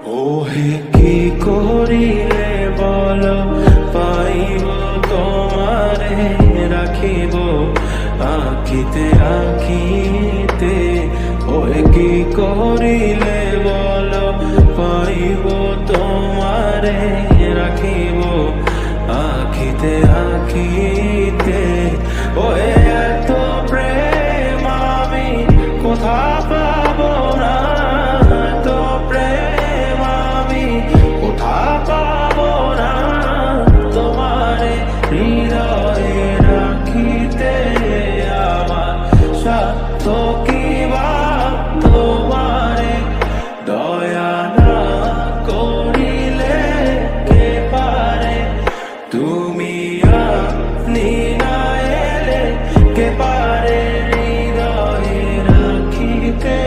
ওহে কি করিলে বল পাইব তোমারে রাখিব আখিতে আখিতে। ওহে কি করিলে বল পাইব তোমারে রাখিব আখিতে আখিতে। ওহে এত প্রেম আমি কোথা পাবো না, এত প্রেম আমি কোথা পাবো না। তোমারে হৃদয়ে রাখিতে আমার সাধ্য কি বা, তোমারে দয়া না করিলে কে পারে। তুমি আপনি না এলে কে পারে হৃদয়ে রাখিতে।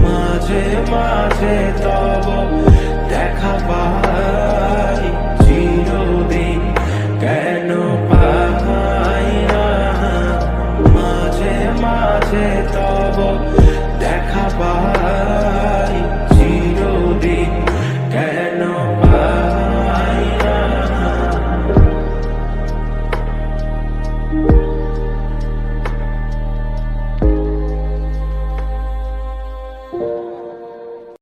মাঝে মাঝে তব দেখা পাই